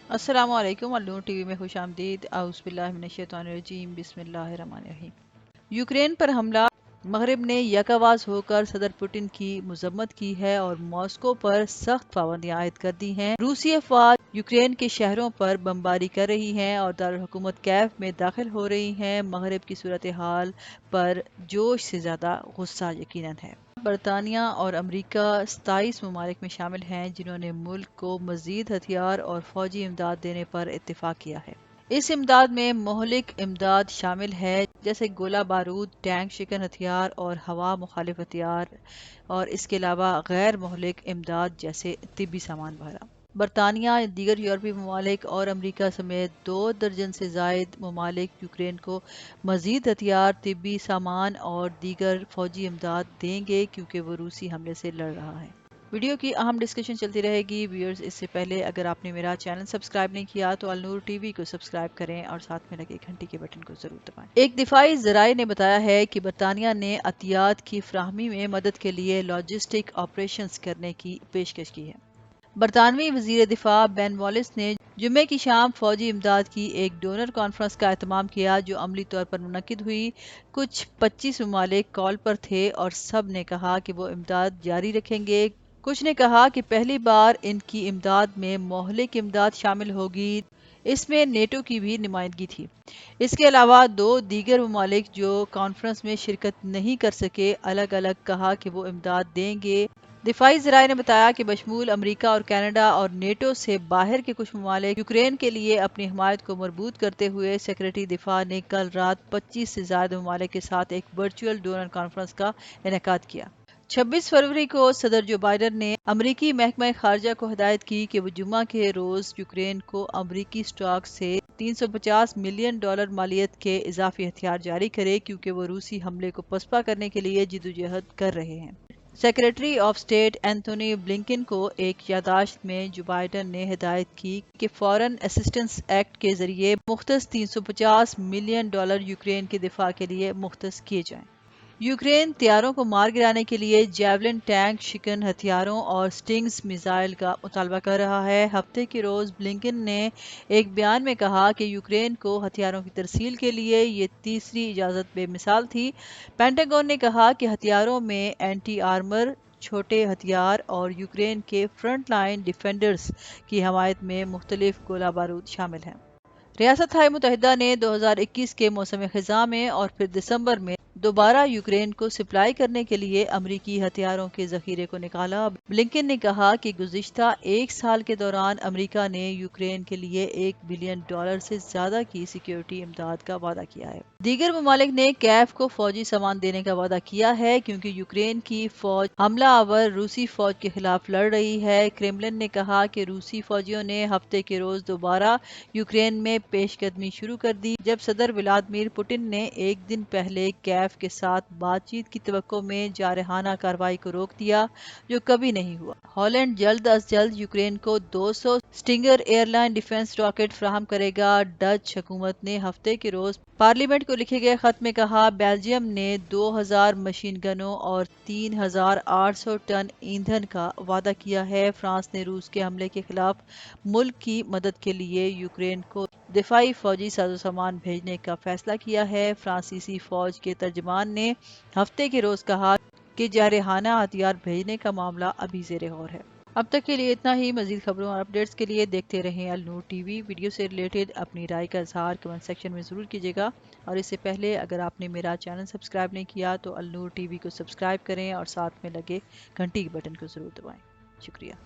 السلام علیکم، النور ٹی وی میں خوش آمدید۔ اعوذ باللہ من الشیطان الرجیم، بسم اللہ الرحمن الرحیم۔ یوکرین پر حملہ، مغرب نے یکاواز ہو کر صدر پوٹن کی مذمت کی ہے اور ماسکو پر سخت پابندیاں عائد کر دی ہیں۔ روسی افواج یوکرین کے شہروں پر بمباری کر رہی ہیں اور دارالحکومت کیف میں داخل ہو رہی ہیں۔ مغرب کی صورتحال پر جوش سے زیادہ غصہ یقیناً ہے۔ برطانیہ اور امریکہ 27 ممالک میں شامل ہیں جنہوں نے ملک کو مزید ہتھیار اور فوجی امداد دینے پر اتفاق کیا ہے۔ اس امداد میں مہلک امداد شامل ہے، جیسے گولہ بارود، ٹینک شکن ہتھیار اور ہوا مخالف ہتھیار، اور اس کے علاوہ غیر مہلک امداد جیسے طبی سامان وغیرہ۔ برطانیہ، دیگر یورپی ممالک اور امریکہ سمیت 2 درجن سے زائد ممالک یوکرین کو مزید ہتھیار، طبی سامان اور دیگر فوجی امداد دیں گے کیونکہ وہ روسی حملے سے لڑ رہا ہے۔ ویڈیو کی اہم ڈسکشن چلتی رہے گی۔ ویورز، اس سے پہلے اگر آپ نے میرا چینل سبسکرائب نہیں کیا تو النور ٹی وی کو سبسکرائب کریں اور ساتھ میں لگے گھنٹی کے بٹن کو ضرور دبائیں۔ ایک دفاعی ذرائع نے بتایا ہے کہ برطانیہ نے عطیات کی فراہمی میں مدد کے لیے لاجسٹک آپریشنز کرنے کی پیشکش کی ہے۔ برطانوی وزیر دفاع بین والیس نے جمعے کی شام فوجی امداد کی ایک ڈونر کانفرنس کا اہتمام کیا جو عملی طور پر منعقد ہوئی۔ کچھ 25 ممالک کال پر تھے اور سب نے کہا کہ وہ امداد جاری رکھیں گے۔ کچھ نے کہا کہ پہلی بار ان کی امداد میں مہلک امداد شامل ہوگی۔ اس میں نیٹو کی بھی نمائندگی تھی۔ اس کے علاوہ 2 دیگر ممالک جو کانفرنس میں شرکت نہیں کر سکے الگ الگ کہا کہ وہ امداد دیں گے۔ دفاعی ذرائع نے بتایا کہ بشمول امریکہ اور کینیڈا اور نیٹو سے باہر کے کچھ ممالک یوکرین کے لیے اپنی حمایت کو مربوط کرتے ہوئے سیکرٹری دفاع نے کل رات 25 سے زائد ممالک کے ساتھ ایک ورچوئل ڈونر کانفرنس کا انعقاد کیا۔ 26 فروری کو صدر جو بائیڈن نے امریکی محکمہ خارجہ کو ہدایت کی کہ وہ جمعہ کے روز یوکرین کو امریکی اسٹاک سے $350 ملین مالیت کے اضافی ہتھیار جاری کرے کیونکہ وہ روسی حملے کو پسپا کرنے کے لیے جدوجہد کر رہے ہیں۔ Secretary of state Anthony Blinken کو ایک یادداشت میں جو بائیڈن نے ہدایت کی کہ فورن اسسٹنس ایکٹ کے ذریعے مختص $350 ملین یوکرین کے دفاع کے لیے مختص کیے جائیں۔ یوکرین طیاروں کو مار گرانے کے لیے جیولن ٹینک شکن ہتھیاروں اور سٹنگز میزائل کا مطالبہ کر رہا ہے۔ ہفتے کے روز بلنکن نے ایک بیان میں کہا کہ یوکرین کو ہتھیاروں کی ترسیل کے لیے یہ تیسری اجازت بے مثال تھی۔ پینٹاگون نے کہا کہ ہتھیاروں میں اینٹی آرمر، چھوٹے ہتھیار اور یوکرین کے فرنٹ لائن ڈیفینڈرز کی حمایت میں مختلف گولہ بارود شامل ہیں۔ ریاستہائے متحدہ نے 2021 کے موسم خزاں میں اور پھر دسمبر میں دوبارہ یوکرین کو سپلائی کرنے کے لیے امریکی ہتھیاروں کے ذخیرے کو نکالا۔ بلنکن نے کہا کہ گزشتہ ایک سال کے دوران امریکہ نے یوکرین کے لیے $1 بلین سے زیادہ کی سیکیورٹی امداد کا وعدہ کیا ہے۔ دیگر ممالک نے کیف کو فوجی سامان دینے کا وعدہ کیا ہے کیونکہ یوکرین کی فوج حملہ آور روسی فوج کے خلاف لڑ رہی ہے۔ کرملن نے کہا کہ روسی فوجیوں نے ہفتے کے روز دوبارہ یوکرین میں پیش قدمی شروع کر دی جب صدر ولادیمیر پوٹن نے ایک دن پہلے کیف کے ساتھ بات چیت کی توقع میں جارحانہ کارروائی کو روک دیا جو کبھی نہیں ہوا۔ ہالینڈ جلد از جلد یوکرین کو 200 Stinger air line defence rocket فراہم کرے گا۔ ڈچ حکومت نے ہفتے کے روز پارلیمنٹ کو لکھے گئے خط میں کہا بیلجیم نے 2000 مشین گنوں اور 3800 ٹن ایندھن کا وعدہ کیا ہے۔ فرانس نے روس کے حملے کے خلاف ملک کی مدد کے لیے یوکرین کو دفاعی فوجی سازوسامان بھیجنے کا فیصلہ کیا ہے۔ فرانسیسی فوج کے ترجمان نے ہفتے کے روز کہا کہ جارحانہ ہتھیار بھیجنے کا معاملہ ابھی زیر غور ہے۔ اب تک کے لیے اتنا ہی۔ مزید خبروں اور اپڈیٹس کے لیے دیکھتے رہیں النور ٹی وی۔ ویڈیو سے ریلیٹڈ اپنی رائے کا اظہار کمنٹ سیکشن میں ضرور کیجیے گا، اور اس سے پہلے اگر آپ نے میرا چینل سبسکرائب نہیں کیا تو النور ٹی وی کو سبسکرائب کریں اور ساتھ میں لگے گھنٹی کے بٹن کو ضرور دبائیں۔ شکریہ۔